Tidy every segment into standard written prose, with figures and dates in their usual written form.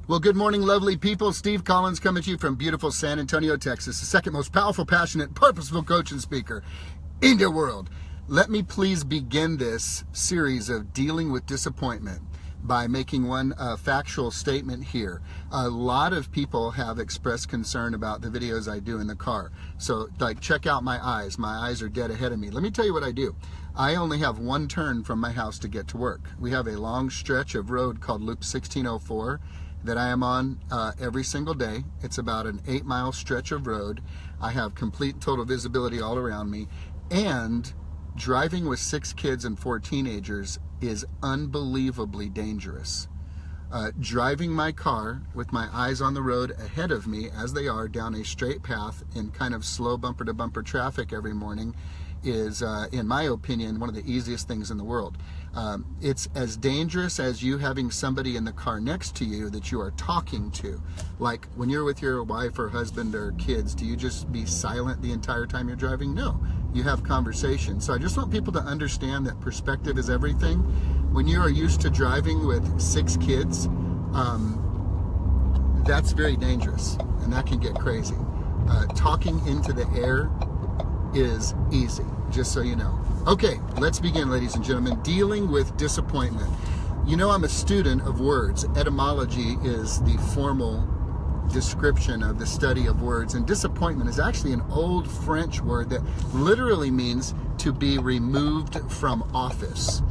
Well, good morning, lovely people. Steve Collins coming to you from beautiful San Antonio, Texas, the second most powerful, passionate, purposeful coach and speaker in the world. Let me please begin this series of dealing with disappointment by making one factual statement here. A lot of people have expressed concern about the videos I do in the car. So, like, check out my eyes. My eyes are dead ahead of me. Let me tell you what I do. I only have one turn from my house to get to work. We have a long stretch of road called Loop 1604 that I am on every single day. It's about an 8-mile stretch of road. I have complete total visibility all around me, and driving with 6 kids and 4 teenagers is unbelievably dangerous. Driving my car with my eyes on the road ahead of me as they are down a straight path in kind of slow bumper to bumper traffic every morning is, in my opinion, one of the easiest things in the world. It's as dangerous as you having somebody in the car next to you that you are talking to. Like when you're with your wife or husband or kids, do you just be silent the entire time you're driving? No, you have conversation. So I just want people to understand that perspective is everything. When you are used to driving with 6 kids, that's very dangerous, and that can get crazy. Talking into the air is easy, just so you know. Okay, let's begin, ladies and gentlemen. Dealing with disappointment. You know, I'm a student of words. Etymology is the formal description of the study of words, and disappointment is actually an old French word that literally means to be removed from office,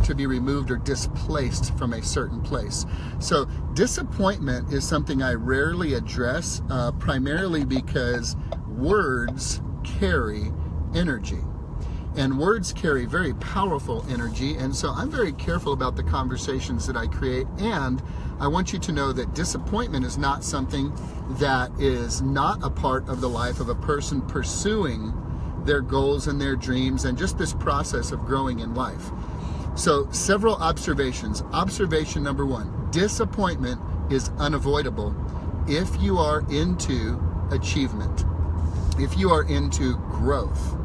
to be removed or displaced from a certain place. So disappointment is something I rarely address, primarily because words carry energy, and words carry very powerful energy, and so I'm very careful about the conversations that I create. And I want you to know that disappointment is not something that is not a part of the life of a person pursuing their goals and their dreams and just this process of growing in life. So several observations. Observation number 1, disappointment is unavoidable if you are into achievement, if you are into growth.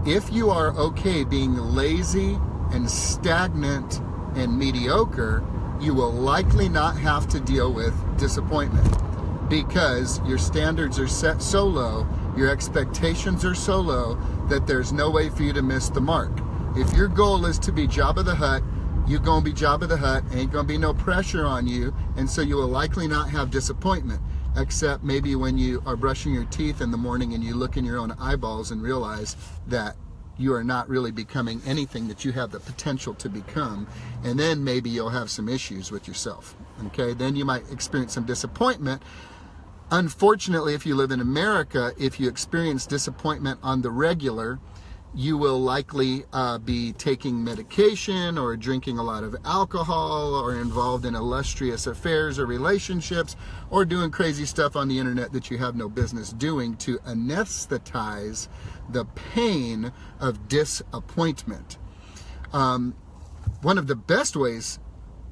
If you are okay being lazy and stagnant and mediocre, you will likely not have to deal with disappointment because your standards are set so low, your expectations are so low that there's no way for you to miss the mark. If your goal is to be Jabba the Hutt, you're going to be Jabba the Hutt, ain't going to be no pressure on you, and so you will likely not have disappointment, except maybe when you are brushing your teeth in the morning and you look in your own eyeballs and realize that you are not really becoming anything that you have the potential to become, and then maybe you'll have some issues with yourself, okay? Then you might experience some disappointment. Unfortunately, if you live in America, if you experience disappointment on the regular, you will likely be taking medication or drinking a lot of alcohol or involved in illustrious affairs or relationships or doing crazy stuff on the internet that you have no business doing to anesthetize the pain of disappointment. One of the best ways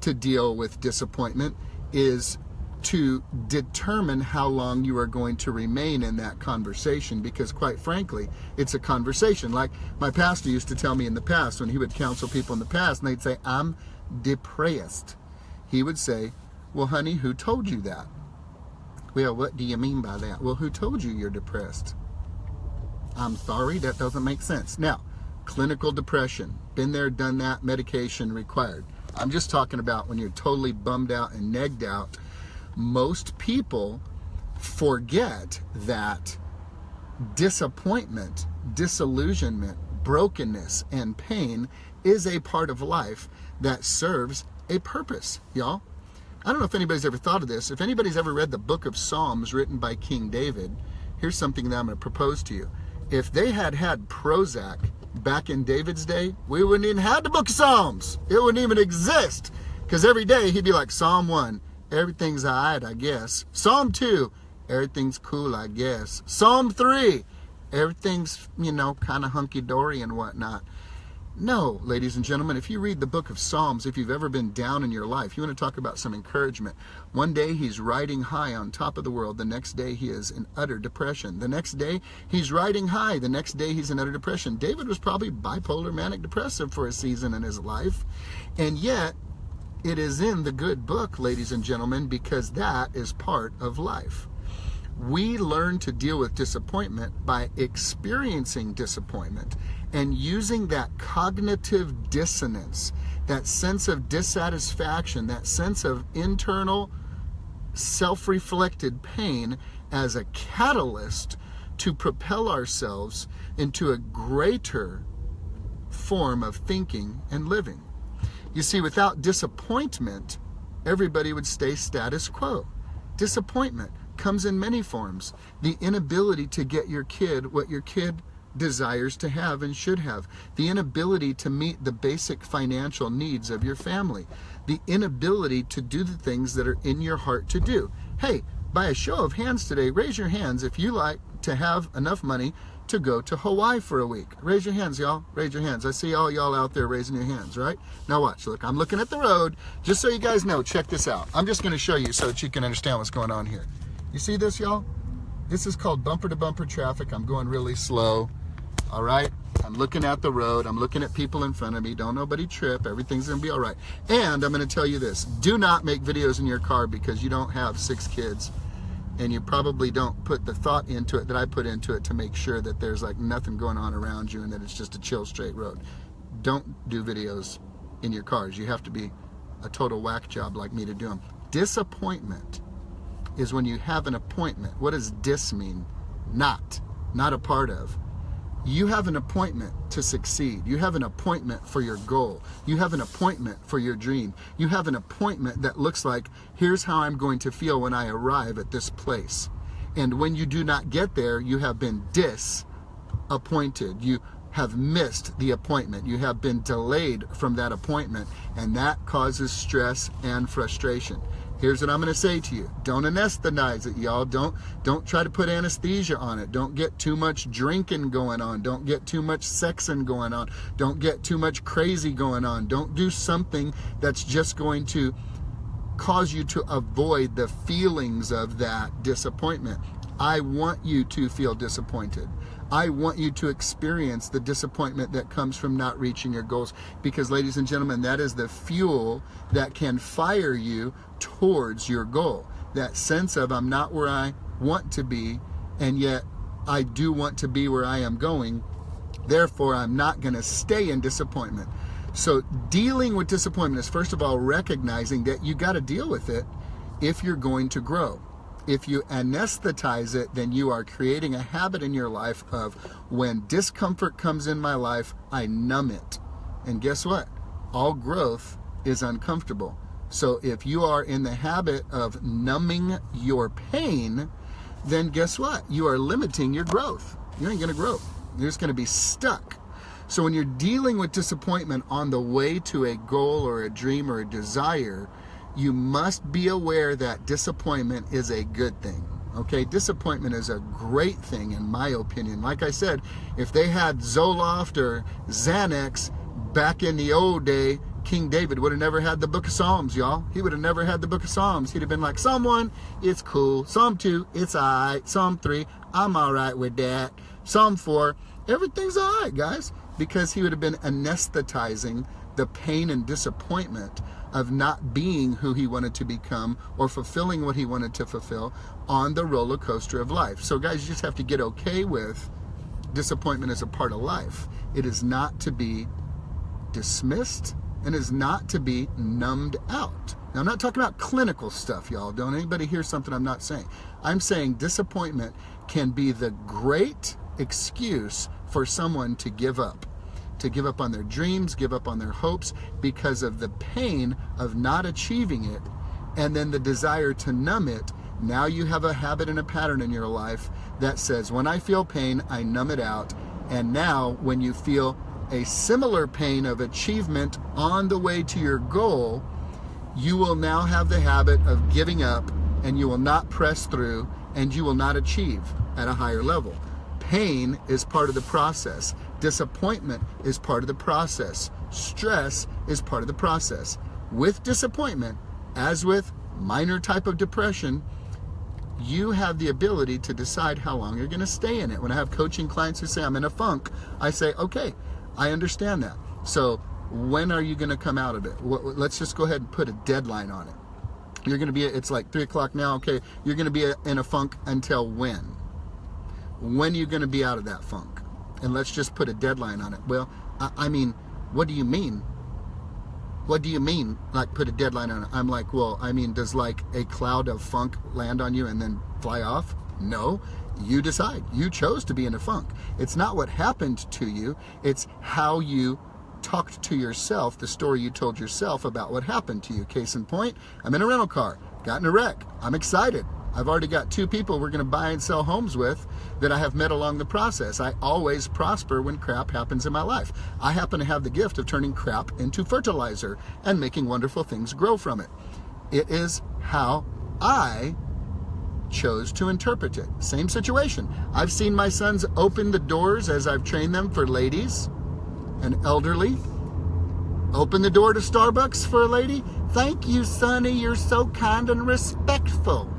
to deal with disappointment is to determine how long you are going to remain in that conversation, because quite frankly, it's a conversation. Like my pastor used to tell me in the past, when he would counsel people in the past and they'd say, "I'm depressed," he would say, "Well, honey, who told you that?" "Well, what do you mean by that?" "Well, who told you you're depressed?" "I'm sorry, that doesn't make sense." Now, clinical depression, been there, done that, medication required. I'm just talking about when you're totally bummed out and negged out. Most people forget that disappointment, disillusionment, brokenness, and pain is a part of life that serves a purpose, y'all. I don't know if anybody's ever thought of this. If anybody's ever read the book of Psalms written by King David, here's something that I'm going to propose to you. If they had had Prozac back in David's day, we wouldn't even have the book of Psalms. It wouldn't even exist, because every day he'd be like, Psalm 1, everything's all right, I guess. Psalm 2, everything's cool, I guess. Psalm 3, everything's, kind of hunky-dory and whatnot. No, ladies and gentlemen, if you read the book of Psalms, if you've ever been down in your life, you want to talk about some encouragement. One day he's riding high on top of the world. The next day he is in utter depression. The next day he's riding high. The next day he's in utter depression. David was probably bipolar manic depressive for a season in his life. And yet it is in the good book, ladies and gentlemen, because that is part of life. We learn to deal with disappointment by experiencing disappointment and using that cognitive dissonance, that sense of dissatisfaction, that sense of internal self-reflected pain as a catalyst to propel ourselves into a greater form of thinking and living. You see, without disappointment, everybody would stay status quo. Disappointment comes in many forms. The inability to get your kid what your kid desires to have and should have. The inability to meet the basic financial needs of your family. The inability to do the things that are in your heart to do. Hey, by a show of hands today, raise your hands if you like to have enough money to go to Hawaii for a week. Raise your hands, y'all. Raise your hands. I see all y'all out there raising your hands, right? Now watch. Look, I'm looking at the road. Just so you guys know, check this out. I'm just going to show you so that you can understand what's going on here. You see this, y'all? This is called bumper-to-bumper traffic. I'm going really slow. All right? I'm looking at the road. I'm looking at people in front of me. Don't nobody trip. Everything's going to be all right. And I'm going to tell you this. Do not make videos in your car because you don't have 6 kids. And you probably don't put the thought into it that I put into it to make sure that there's like nothing going on around you and that it's just a chill, straight road. Don't do videos in your cars. You have to be a total whack job like me to do them. Disappointment is when you have an appointment. What does dis mean? Not a part of. You have an appointment to succeed. You have an appointment for your goal. You have an appointment for your dream. You have an appointment that looks like, here's how I'm going to feel when I arrive at this place. And when you do not get there, you have been disappointed. You have missed the appointment. You have been delayed from that appointment, and that causes stress and frustration. Here's what I'm going to say to you. Don't anesthetize it, y'all. Don't try to put anesthesia on it. Don't get too much drinking going on. Don't get too much sexing going on. Don't get too much crazy going on. Don't do something that's just going to cause you to avoid the feelings of that disappointment. I want you to feel disappointed. I want you to experience the disappointment that comes from not reaching your goals, because, ladies and gentlemen, that is the fuel that can fire you towards your goal. That sense of, I'm not where I want to be, and yet I do want to be where I am going. Therefore, I'm not going to stay in disappointment. So dealing with disappointment is, first of all, recognizing that you got to deal with it if you're going to grow. If you anesthetize it, then you are creating a habit in your life of, when discomfort comes in my life, I numb it. And guess what? All growth is uncomfortable. So if you are in the habit of numbing your pain, then guess what? You are limiting your growth. You ain't going to grow. You're just going to be stuck. So when you're dealing with disappointment on the way to a goal or a dream or a desire, you must be aware that disappointment is a good thing. Okay, disappointment is a great thing in my opinion. Like I said, if they had Zoloft or Xanax back in the old day, King David would have never had the book of Psalms, y'all. He would have never had the book of Psalms. He'd have been like, Psalm 1, it's cool. Psalm 2, it's all right. Psalm 3, I'm all right with that. Psalm 4, everything's all right, guys. Because he would have been anesthetizing the pain and disappointment of not being who he wanted to become or fulfilling what he wanted to fulfill on the roller coaster of life. So guys, you just have to get okay with disappointment as a part of life. It is not to be dismissed and is not to be numbed out. Now, I'm not talking about clinical stuff, y'all. Don't anybody hear something I'm not saying. I'm saying disappointment can be the great excuse for someone to give up on their dreams, give up on their hopes because of the pain of not achieving it, and then the desire to numb it. Now you have a habit and a pattern in your life that says, when I feel pain, I numb it out. And now when you feel a similar pain of achievement on the way to your goal, you will now have the habit of giving up, and you will not press through, and you will not achieve at a higher level. Pain is part of the process. Disappointment is part of the process. Stress is part of the process. With disappointment, as with minor type of depression, you have the ability to decide how long you're going to stay in it. When I have coaching clients who say, I'm in a funk, I say, okay, I understand that. So When are you going to come out of it? Let's just go ahead and put a deadline on it. You're going to be, it's like 3 o'clock now, okay, you're going to be in a funk until when? When are you going to be out of that funk? And let's just put a deadline on it. Well, I mean, what do you mean? What do you mean, like, put a deadline on it? I'm like, well, I mean, does like a cloud of funk land on you and then fly off? No, you decide. You chose to be in a funk. It's not what happened to you. It's how you talked to yourself, the story you told yourself about what happened to you. Case in point, I'm in a rental car, got in a wreck. I'm excited. I've already got 2 people we're going to buy and sell homes with that I have met along the process. I always prosper when crap happens in my life. I happen to have the gift of turning crap into fertilizer and making wonderful things grow from it. It is how I chose to interpret it. Same situation. I've seen my sons open the doors as I've trained them for ladies and elderly. Open the door to Starbucks for a lady. Thank you, Sonny. You're so kind and respectful.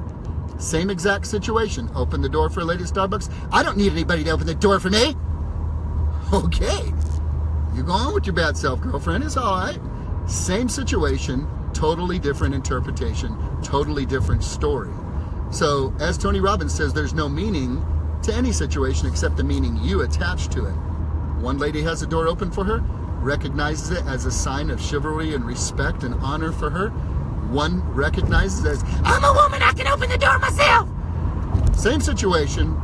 Same exact situation. Open the door for a lady at Starbucks. I don't need anybody to open the door for me. Okay. You go on with your bad self, girlfriend. It's all right. Same situation, totally different interpretation, totally different story. So, as Tony Robbins says, there's no meaning to any situation except the meaning you attach to it. One lady has a door open for her, recognizes it as a sign of chivalry and respect and honor for her. One recognizes it as, I'm a woman, I can open the door myself. Same situation,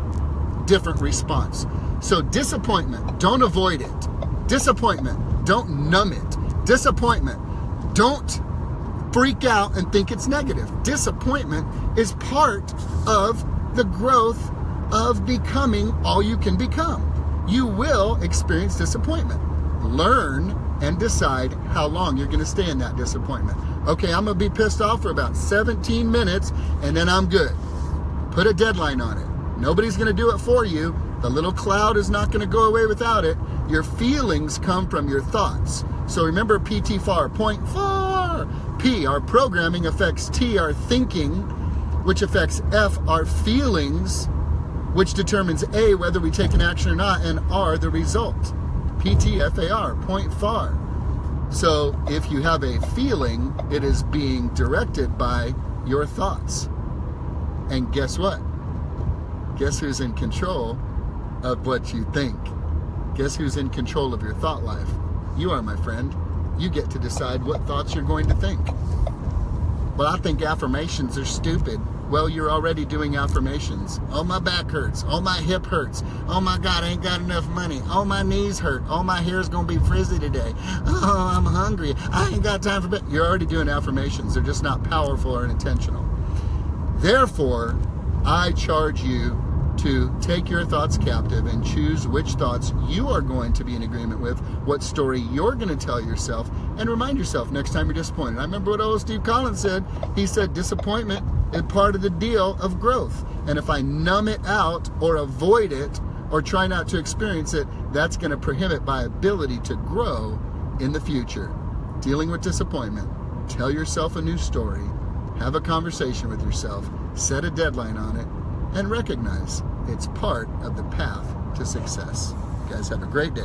different response. So disappointment, don't avoid it. Disappointment, don't numb it. Disappointment, don't freak out and think it's negative. Disappointment is part of the growth of becoming all you can become. You will experience disappointment. Learn and decide how long you're going to stay in that disappointment. Okay, I'm going to be pissed off for about 17 minutes and then I'm good. Put a deadline on it. Nobody's going to do it for you. The little cloud is not going to go away without it. Your feelings come from your thoughts. So remember PT4, point 4. P, our programming, affects T, our thinking, which affects F, our feelings, which determines A, whether we take an action or not, and R, the result. PTFAR, point FAR. So if you have a feeling, it is being directed by your thoughts. And guess what? Guess who's in control of what you think? Guess who's in control of your thought life? You are, my friend. You get to decide what thoughts you're going to think. Well, I think affirmations are stupid. Well, you're already doing affirmations. Oh, my back hurts. Oh, my hip hurts. Oh, my God, I ain't got enough money. Oh, my knees hurt. Oh, my hair's going to be frizzy today. Oh, I'm hungry. I ain't got time for bed. You're already doing affirmations. They're just not powerful or intentional. Therefore, I charge you to take your thoughts captive and choose which thoughts you are going to be in agreement with, what story you're going to tell yourself, and remind yourself next time you're disappointed. I remember what old Steve Collins said. He said disappointment is part of the deal of growth. And if I numb it out or avoid it or try not to experience it, that's going to prohibit my ability to grow in the future. Dealing with disappointment, tell yourself a new story, have a conversation with yourself, set a deadline on it, and recognize it's part of the path to success. You guys have a great day.